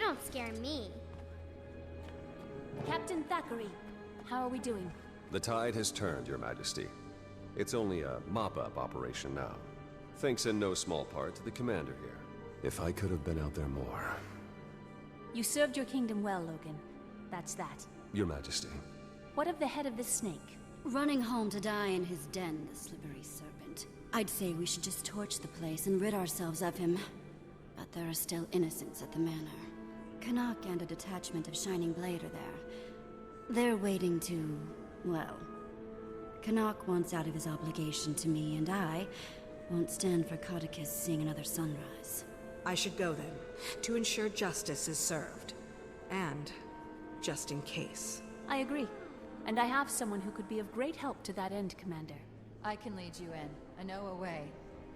don't scare me. Captain Thackeray, how are we doing? The tide has turned, Your Majesty. It's only a mop-up operation now. Thanks in no small part to the commander here. If I could have been out there more. You served your kingdom well, Logan. That's that. Your Majesty. What of the head of the snake? Running home to die in his den, the slippery serpent. I'd say we should just torch the place and rid ourselves of him. But there are still innocents at the manor. Canuck and a detachment of Shining Blade are there. They're waiting to... well... Canuck wants out of his obligation to me, and I won't stand for Caudecus seeing another sunrise. I should go then, to ensure justice is served. And, just in case. I agree. And I have someone who could be of great help to that end, Commander. I can lead you in. I know a way.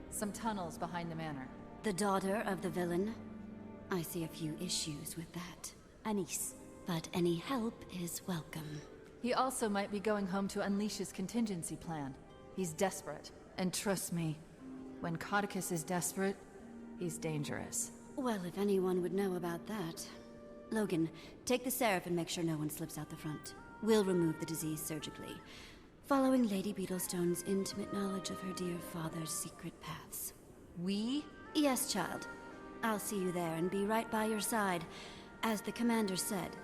Some tunnels behind the manor. The daughter of the villain? I see a few issues with that. Anise. But any help is welcome. He also might be going home to unleash his contingency plan. He's desperate. And trust me, when Caudecus is desperate, he's dangerous. Well, if anyone would know about that. Logan, take the Seraph and make sure no one slips out the front. We'll remove the disease surgically, following Lady Beetlestone's intimate knowledge of her dear father's secret paths. We? Yes, child. I'll see you there and be right by your side, as the commander said,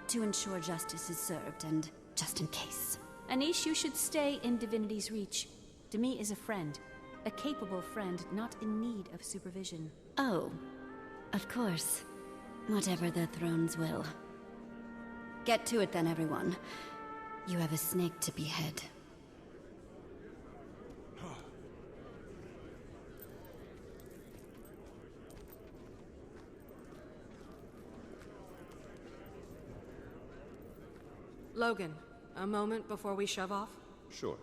to ensure justice is served and just in case. Anish, you should stay in Divinity's reach. Demi is a friend. A capable friend, not in need of supervision. Oh, of course. Whatever the thrones will. Get to it then, everyone. You have a snake to behead. Logan, a moment before we shove off? Sure.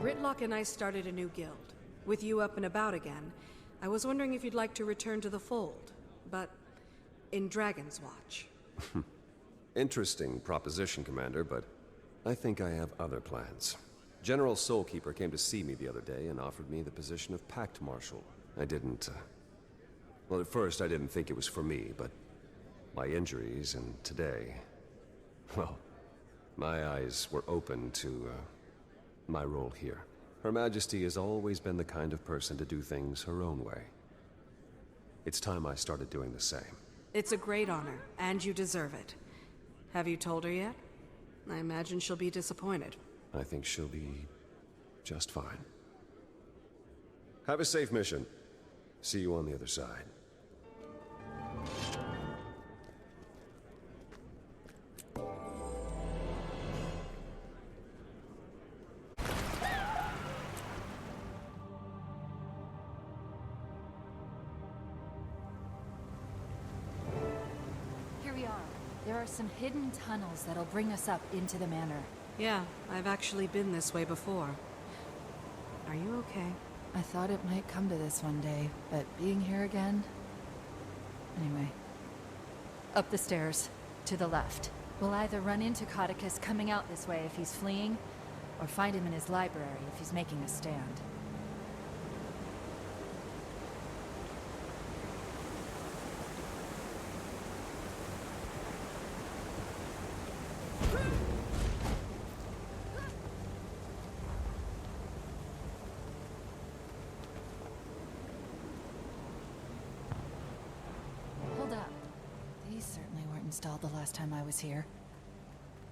Gritlock and I started a new guild. With you up and about again, I was wondering if you'd like to return to the fold, but in Dragon's Watch. Interesting proposition, Commander, but I think I have other plans. General Soulkeeper came to see me the other day and offered me the position of Pact Marshal. I didn't, well, at first I didn't think it was for me, but my injuries and today, well, my eyes were open to, my role here. Her Majesty has always been the kind of person to do things her own way. It's time I started doing the same. It's a great honor, and you deserve it. Have you told her yet? I imagine she'll be disappointed. I think she'll be just fine. Have a safe mission. See you on the other side. Here we are. There are some hidden tunnels that'll bring us up into the manor. Yeah, I've actually been this way before. Are you okay? I thought it might come to this one day, but being here again... Anyway. Up the stairs, to the left. We'll either run into Caudecus coming out this way if he's fleeing, or find him in his library if he's making a stand. Hold up. These certainly weren't installed the last time I was here.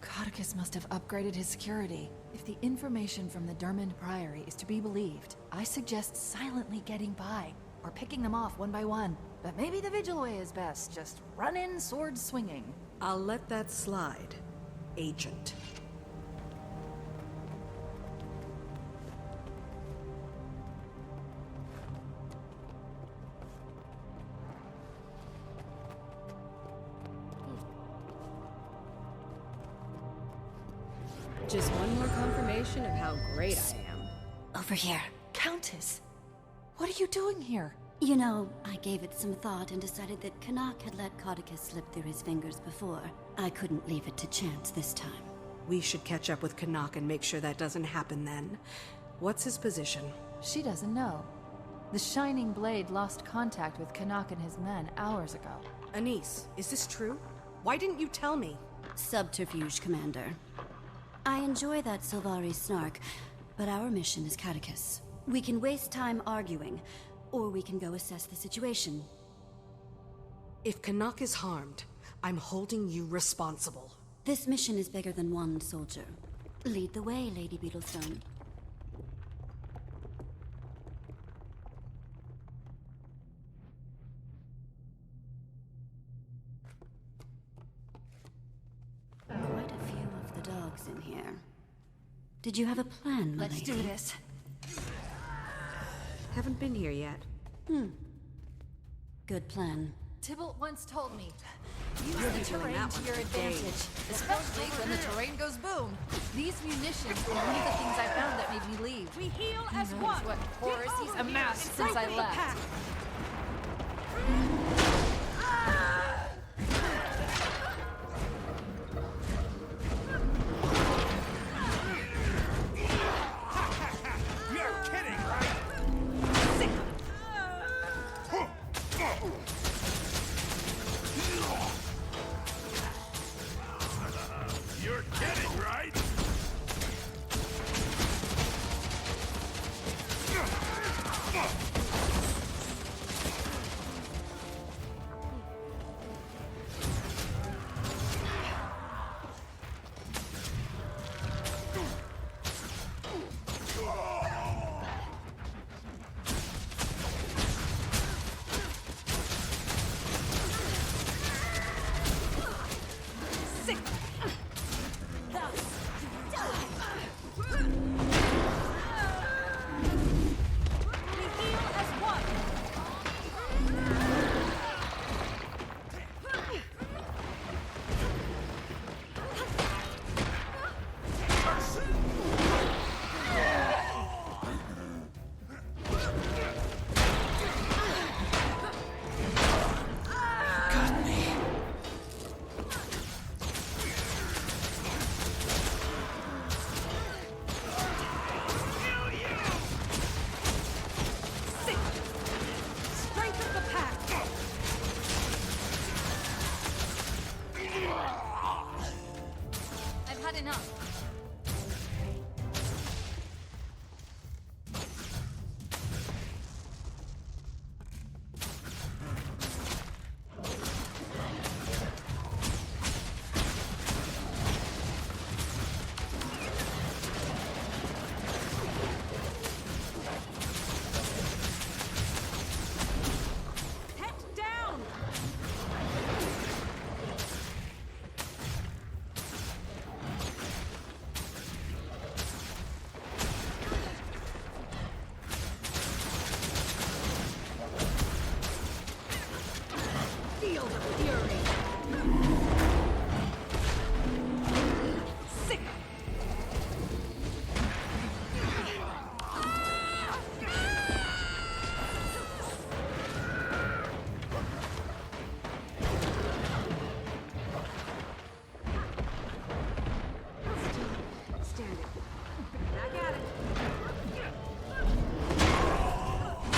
Caudecus must have upgraded his security. If the information from the Dermond Priory is to be believed, I suggest silently getting by, or picking them off one by one. But maybe the Vigil way is best, just run in sword swinging. I'll let that slide, Agent. Just one more confirmation of how great I am. Over here. Countess! What are you doing here? You know, I gave it some thought and decided that Canuck had let Caudecus slip through his fingers before. I couldn't leave it to chance this time. We should catch up with Canuck and make sure that doesn't happen then. What's his position? She doesn't know. The Shining Blade lost contact with Canuck and his men hours ago. Anise, is this true? Why didn't you tell me? Subterfuge, Commander. I enjoy that Sylvari snark, but our mission is Caudecus. We can waste time arguing, or we can go assess the situation. If Canuck is harmed, I'm holding you responsible. This mission is bigger than one soldier. Lead the way, Lady Beetlestone. Quite a few of the dogs in here. Did you have a plan, my Let's lady? do this. Haven't been here yet. Good plan. Tybalt once told me, use You'll be the doing terrain that to one your for advantage, days. especially when the terrain goes boom. These munitions were one of the things I found that made me leave. We heal Who as knows one. what horrors he's Get over amassed here and since I break the left. pact. You're kidding, right? You're kidding, right? I've had enough. Head down! Feel the fury! Sick! Stand it. Back at it.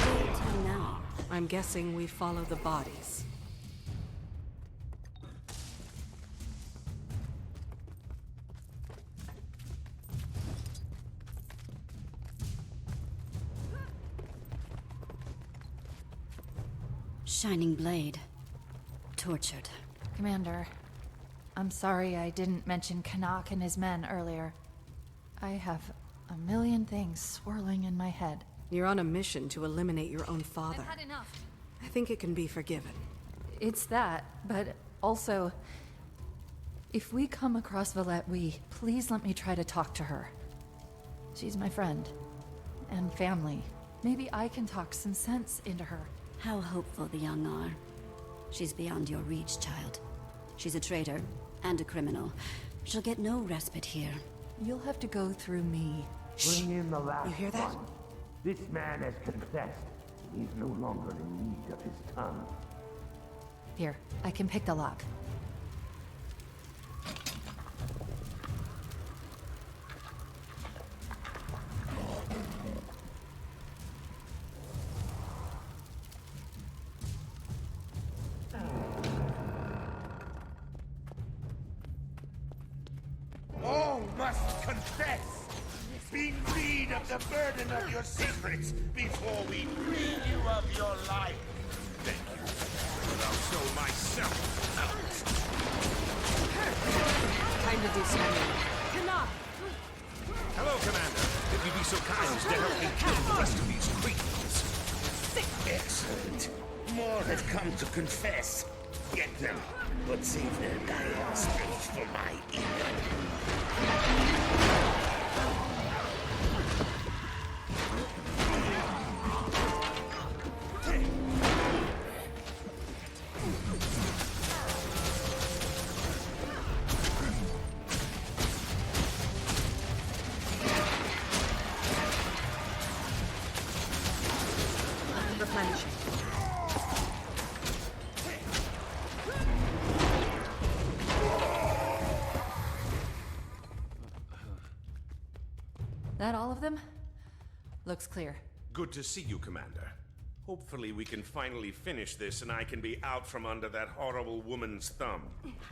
Wait till now. I'm guessing we follow the bodies. Shining Blade. Tortured. Commander, I'm sorry I didn't mention Canuck and his men earlier. I have a million things swirling in my head. You're on a mission to eliminate your own father. I've had enough. I think it can be forgiven. It's that, but also, if we come across Valette, please let me try to talk to her. She's my friend. And family. Maybe I can talk some sense into her. How hopeful the young are. She's beyond your reach, child. She's a traitor and a criminal. She'll get no respite here. You'll have to go through me. Bring in the last You hear that? one. This man has confessed. He's no longer in need of his tongue. Here, I can pick the lock. the burden of your secrets before we rid you of your life. Thank you. But I'll show myself out. Time to do something. Canuck! Hello, Commander. If you'd be so kind as to help me kill the rest of these creatures. Excellent. More have come to confess. Get them, but save their dying spirits for my ear. Replenishing. That all of them? Looks clear. Good to see you, Commander. Hopefully we can finally finish this and I can be out from under that horrible woman's thumb.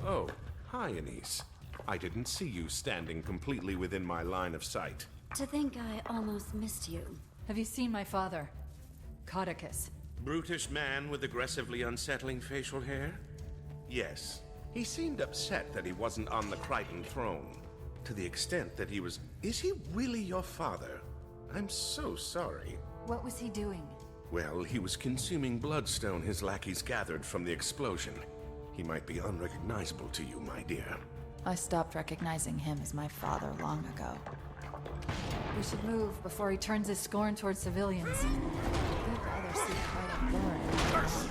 Oh, hi, Anise. I didn't see you standing completely within my line of sight. To think I almost missed you. Have you seen my father? Caudecus. Brutish man with aggressively unsettling facial hair? Yes. He seemed upset that he wasn't on the Crichton throne. To the extent that he was... Is he really your father? I'm so sorry. What was he doing? Well, he was consuming bloodstone his lackeys gathered from the explosion. He might be unrecognizable to you, my dear. I stopped recognizing him as my father long ago. We should move before he turns his scorn towards civilians. I'd rather see Heart of Thorns.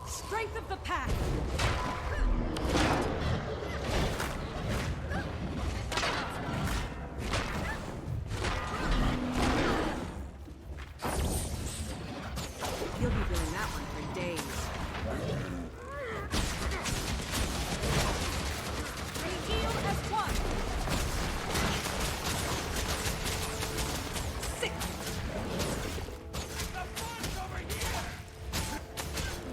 Strength of the pack! You'll be doing that one for days. We heal as one! Six!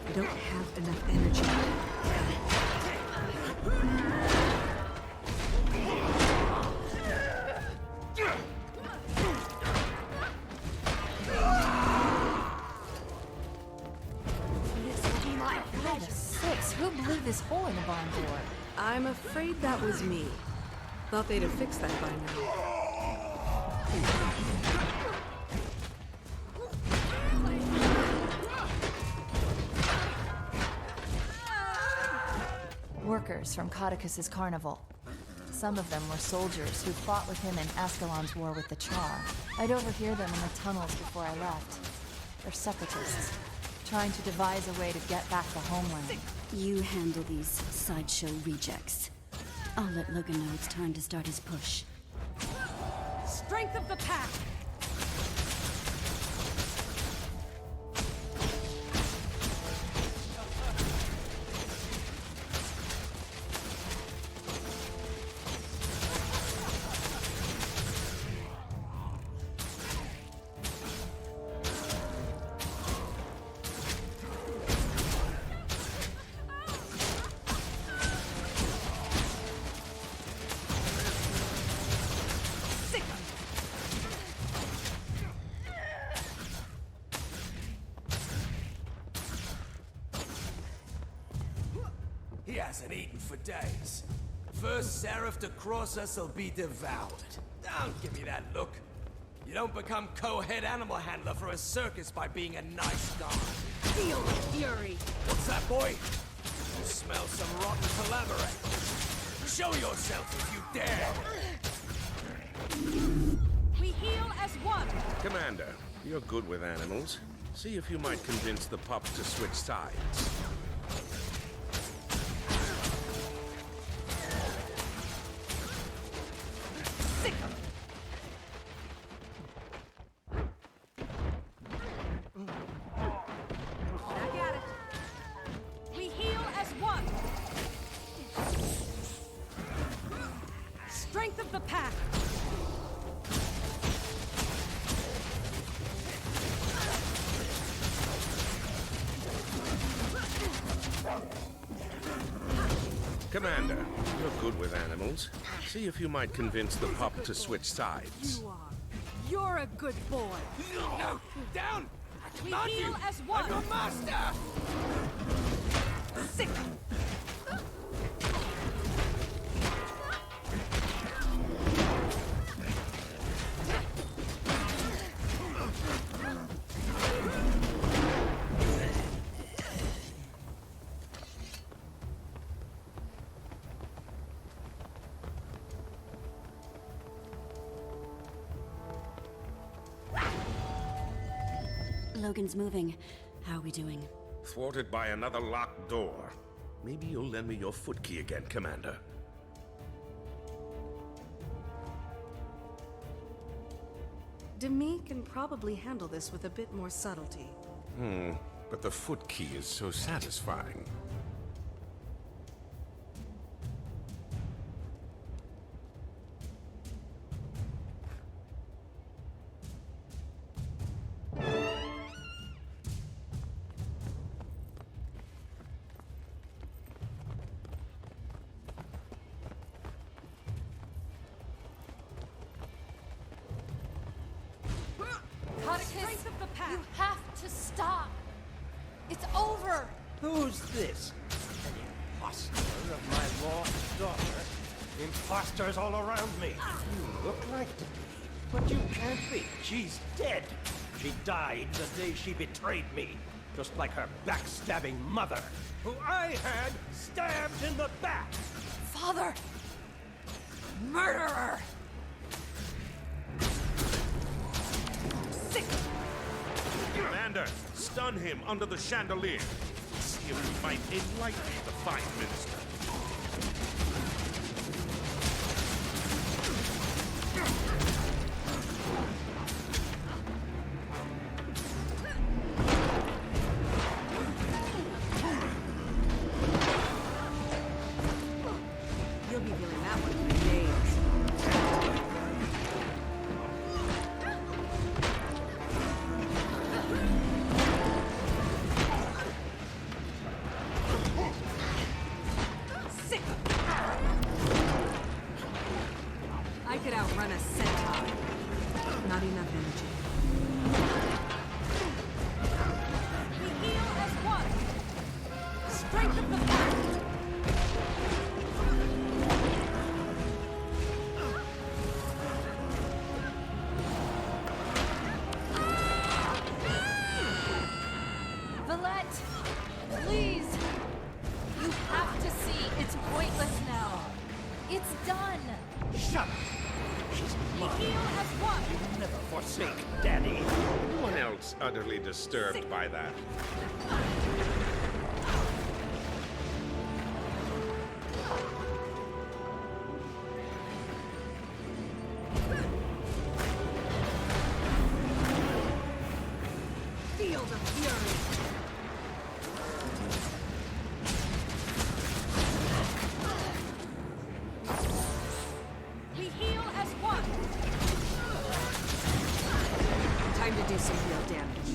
I don't have enough energy. Who blew this hole in the barn door? I'm afraid that was me. Thought they'd have fixed that by now. Workers from Caudecus' carnival. Some of them were soldiers who fought with him in Ascalon's war with the Char. I'd overhear them in the tunnels before I left. They're separatists, trying to devise a way to get back the homeland. You handle these sideshow rejects. I'll let Logan know it's time to start his push. Strength of the pack! He hasn't eaten for days. First seraph to cross us will be devoured. Don't give me that look. You don't become co-head animal handler for a circus by being a nice guy. Feel the fury! What's that, boy? You smell some rotten collaborate. Show yourself if you dare! We heal as one! Commander, you're good with animals. See if you might convince the pups to switch sides. Back at it. We heal as one! Strength of the pack! Commander, you're good with animals. See if you might convince the pup to switch sides. You are. You're a good boy. No! Down! We Not heal you! as one. I'm your master! Sick. Logan's moving. How are we doing? Thwarted by another locked door. Maybe you'll lend me your foot key again, Commander. Demi can probably handle this with a bit more subtlety. But the foot key is so satisfying. Caudecus, you have to stop. It's over. Who's this? An imposter of my lost daughter? Imposters all around me. You look like to be, but you can't be. She's dead. She died the day she betrayed me, just like her backstabbing mother, who I had stabbed in the back. Father! Murderer! Commander, stun him under the chandelier. See if we might enlighten the fine minister. You'll be feeling that one for days. Sick. I could outrun a centaur. Not enough energy. We heal as one. Strength of the pack. Valette! Please! You have to see it's pointless now. It's done! Shut up. She's We mine. heal as one. You never forsake Daddy. Anyone else utterly disturbed by that? Feel the fury. We heal as one. Time to do some real damage.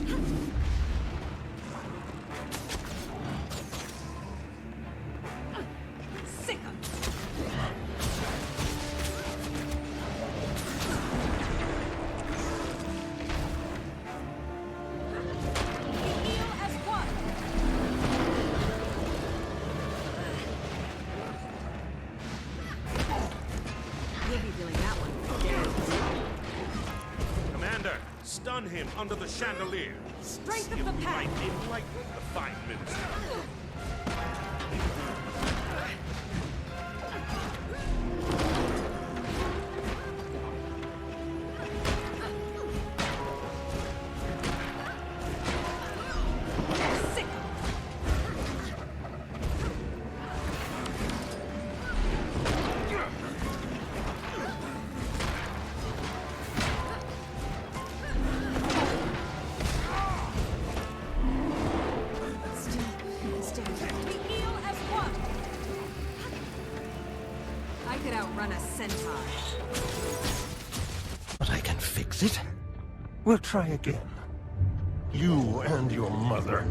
Sick 'em. We heal as one. You'll be feeling that one for days. Commander, stun him under the chandelier. Strength See of if the we pack. might enlighten the fine minister. Sick 'em. We heal as one. I could outrun a centaur. But I can fix it. We'll try again. You and your mother.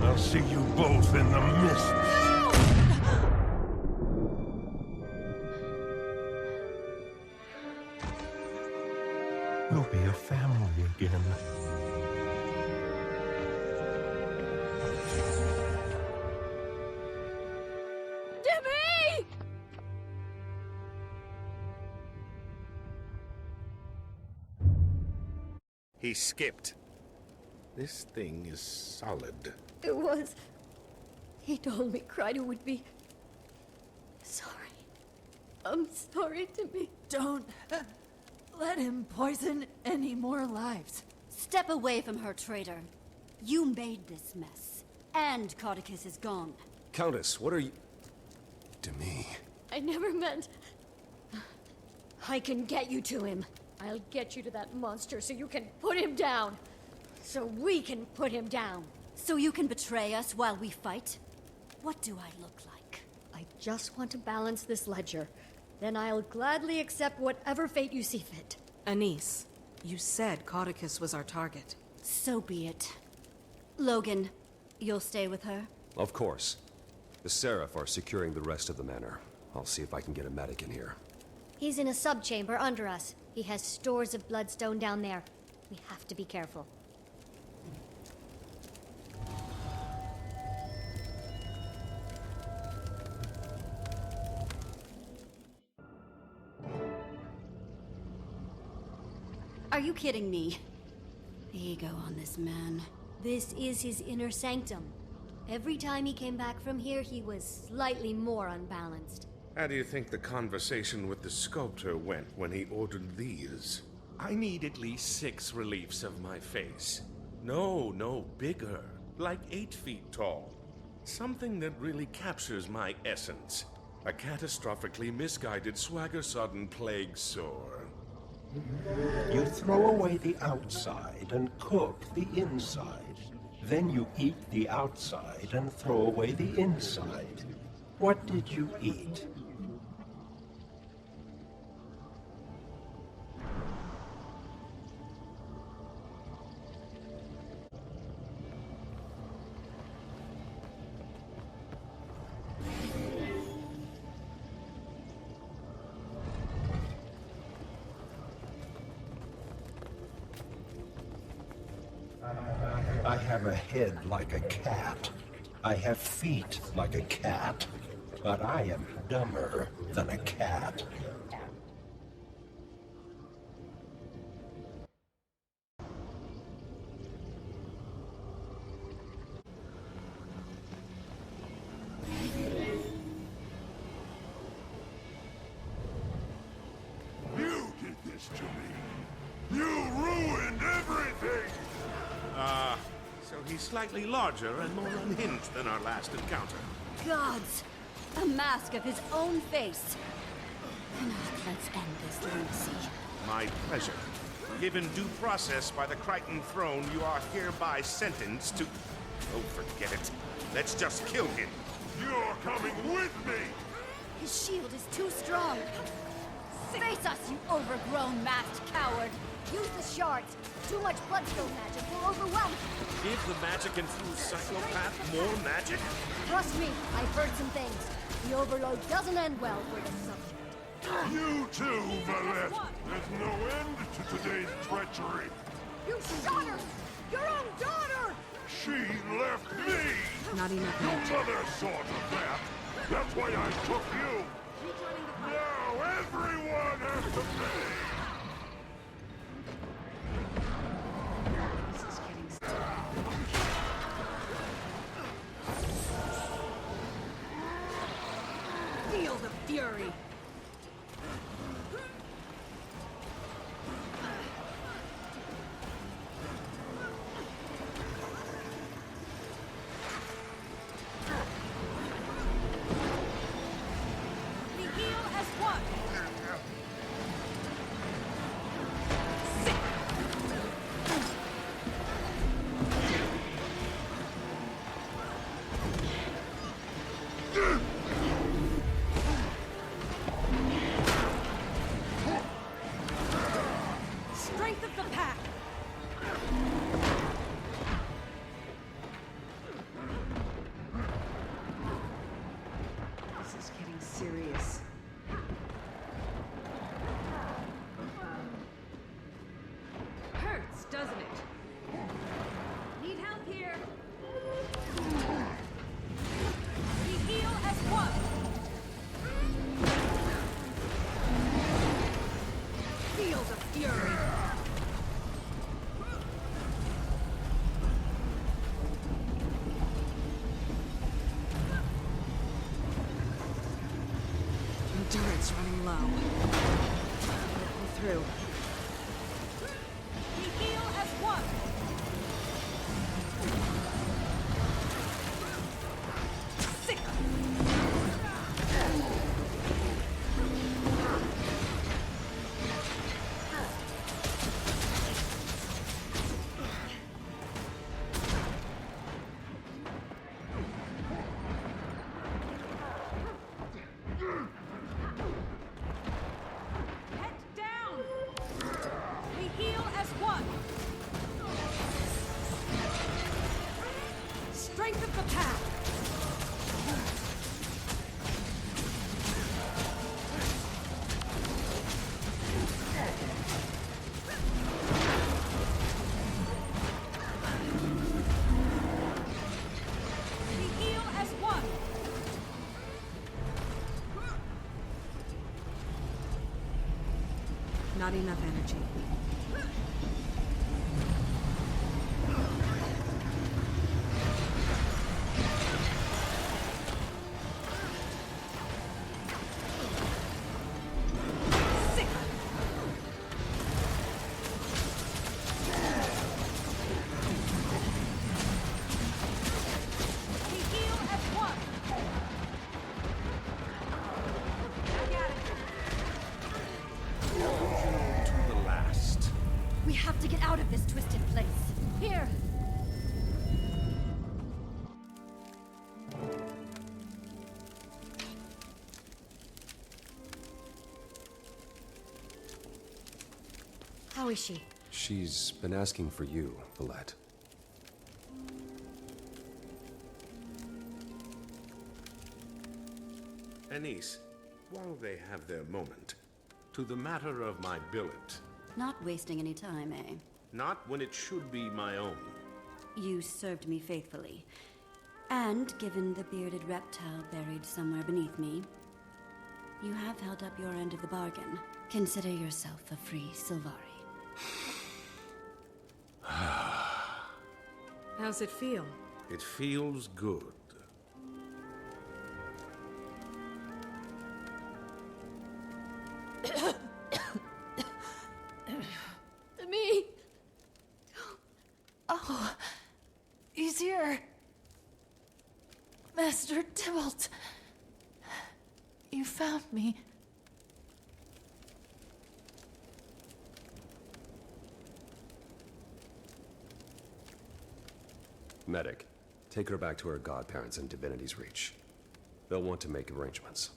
I'll see you both in the mist. again. Dimmy! He skipped. This thing is solid. It was. He told me Kreider would be... sorry. I'm sorry, Dimmy. Don't let him poison any more lives. Step away from her, traitor. You made this mess. And Caudecus is gone. Countess, what are you... to me? I never meant... I can get you to him. I'll get you to that monster so you can put him down. So we can put him down. So you can betray us while we fight? What do I look like? I just want to balance this ledger. Then I'll gladly accept whatever fate you see fit. Anise, you said Caudecus was our target. So be it. Logan, you'll stay with her? Of course. The Seraph are securing the rest of the manor. I'll see if I can get a medic in here. He's in a subchamber under us. He has stores of bloodstone down there. We have to be careful. Are you kidding me? Ego on this man. This is his inner sanctum. Every time he came back from here, he was slightly more unbalanced. How do you think the conversation with the sculptor went when he ordered these? I need at least 6 reliefs of my face. No, bigger. Like 8 feet tall. Something that really captures my essence. A catastrophically misguided swagger-sodden plague sore. You throw away the outside and cook the inside. Then you eat the outside and throw away the inside. What did you eat? I have a head like a cat. I have feet like a cat. But I am dumber than a cat. You did this to me. You ruined everything! So he's slightly larger and more unhinged than our last encounter. Gods! A mask of his own face. Let's end this lunacy. My pleasure. Given due process by the Crichton throne, you are hereby sentenced to... Oh, forget it. Let's just kill him. You're coming with me! His shield is too strong. Face us, you overgrown masked coward! Use the shards. Too much bloodstone magic will overwhelm him. Give the magic-infused psychopath more magic? Trust me, I've heard some things. The overload doesn't end well for the subject. You too, Valette! There's no end to today's treachery! You shot her! Your own daughter! She left me! Not enough Your magic. mother saw to that! That's why I took you! Now everyone has to pay! This is getting stupid. Feel the fury! We heal as one! is running low. Pull through. We heal as one! Sick! Strength of the path! We heal as one! Not enough energy. We have to get out of this twisted place. Here! How is she? She's been asking for you, Valette. Anise, while they have their moment, to the matter of my billet. Not wasting any time, eh? Not when it should be my own. You served me faithfully. And given the bearded reptile buried somewhere beneath me, you have held up your end of the bargain. Consider yourself a free Sylvari. How's it feel? It feels good. Me! Oh, he's here. Master Tybalt. You found me. Medic, take her back to her godparents in Divinity's Reach. They'll want to make arrangements.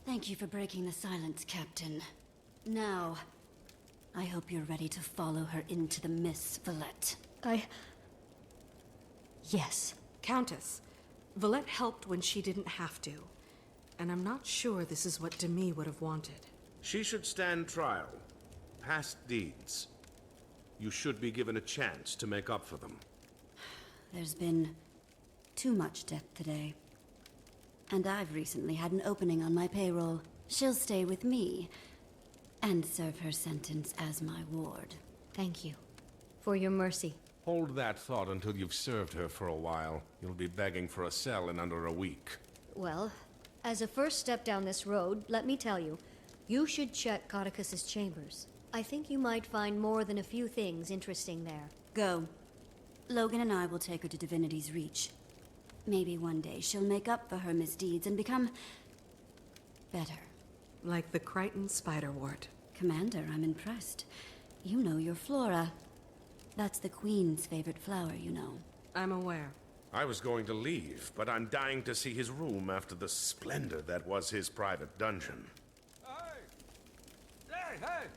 Thank you for breaking the silence, Captain. Now, I hope you're ready to follow her into the mists, Valette. Yes. Countess, Valette helped when she didn't have to. And I'm not sure this is what Demi would have wanted. She should stand trial. Past deeds. You should be given a chance to make up for them. There's been too much death today. And I've recently had an opening on my payroll. She'll stay with me and serve her sentence as my ward. Thank you for your mercy. Hold that thought until you've served her for a while. You'll be begging for a cell in under a week. Well, as a first step down this road, let me tell you, you should check Caudecus's chambers. I think you might find more than a few things interesting there. Go. Logan and I will take her to Divinity's Reach. Maybe one day she'll make up for her misdeeds and become better. Like the Crichton Spiderwort. Commander, I'm impressed. You know your flora. That's the Queen's favorite flower, you know. I'm aware. I was going to leave, but I'm dying to see his room after the splendor that was his private dungeon. Hey!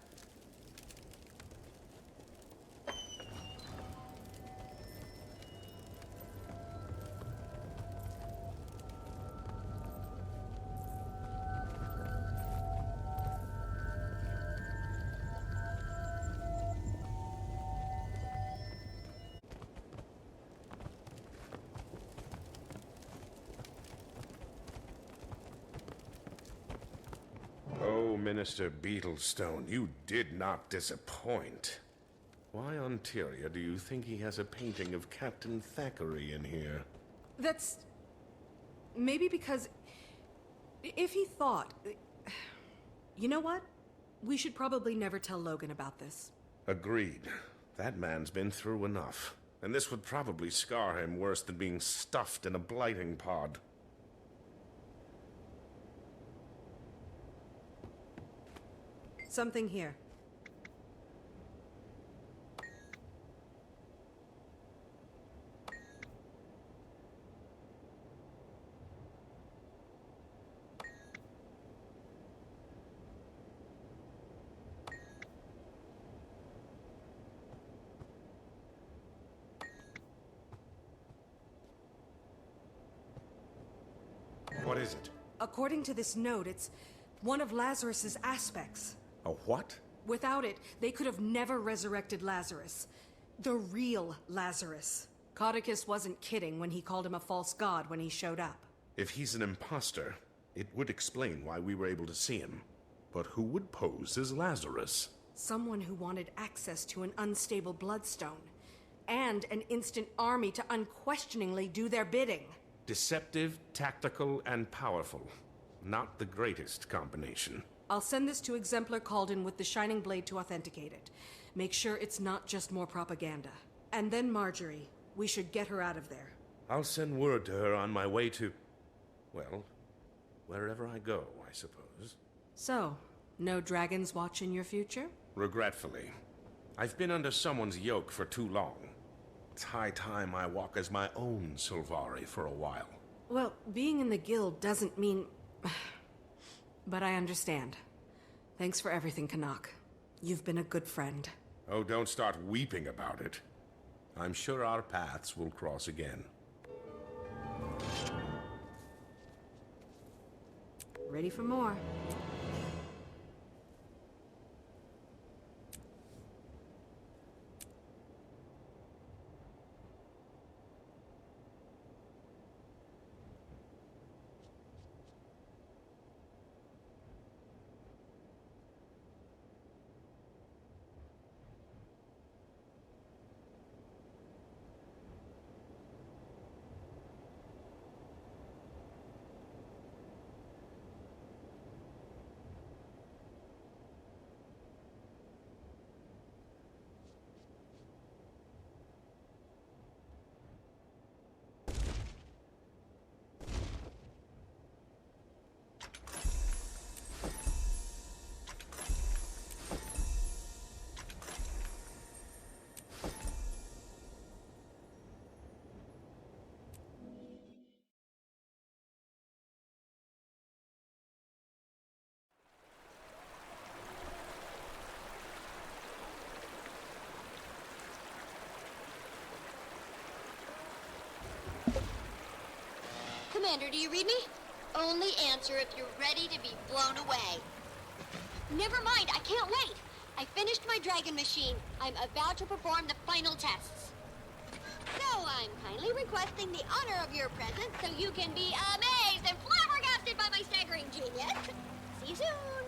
Oh, Minister Beetlestone, you did not disappoint. Why on Tyria do you think he has a painting of Captain Thackeray in here? That's... maybe because... if he thought... You know what? We should probably never tell Logan about this. Agreed. That man's been through enough. And this would probably scar him worse than being stuffed in a blighting pod. Something here. What is it? According to this note, it's one of Lazarus's aspects. A what? Without it, they could have never resurrected Lazarus. The real Lazarus. Caudecus wasn't kidding when he called him a false god when he showed up. If he's an imposter, it would explain why we were able to see him. But who would pose as Lazarus? Someone who wanted access to an unstable bloodstone. And an instant army to unquestioningly do their bidding. Deceptive, tactical, and powerful. Not the greatest combination. I'll send this to Exemplar Calden with the Shining Blade to authenticate it. Make sure it's not just more propaganda. And then Marjorie. We should get her out of there. I'll send word to her on my way to... well, wherever I go, I suppose. So, no Dragon's Watch in your future? Regretfully. I've been under someone's yoke for too long. It's high time I walk as my own Sylvari for a while. Well, being in the guild doesn't mean... but I understand. Thanks for everything, Canuck. You've been a good friend. Oh, don't start weeping about it. I'm sure our paths will cross again. Ready for more. Commander, do you read me? Only answer if you're ready to be blown away. Never mind, I can't wait. I finished my dragon machine. I'm about to perform the final tests. So I'm kindly requesting the honor of your presence so you can be amazed and flabbergasted by my staggering genius. See you soon.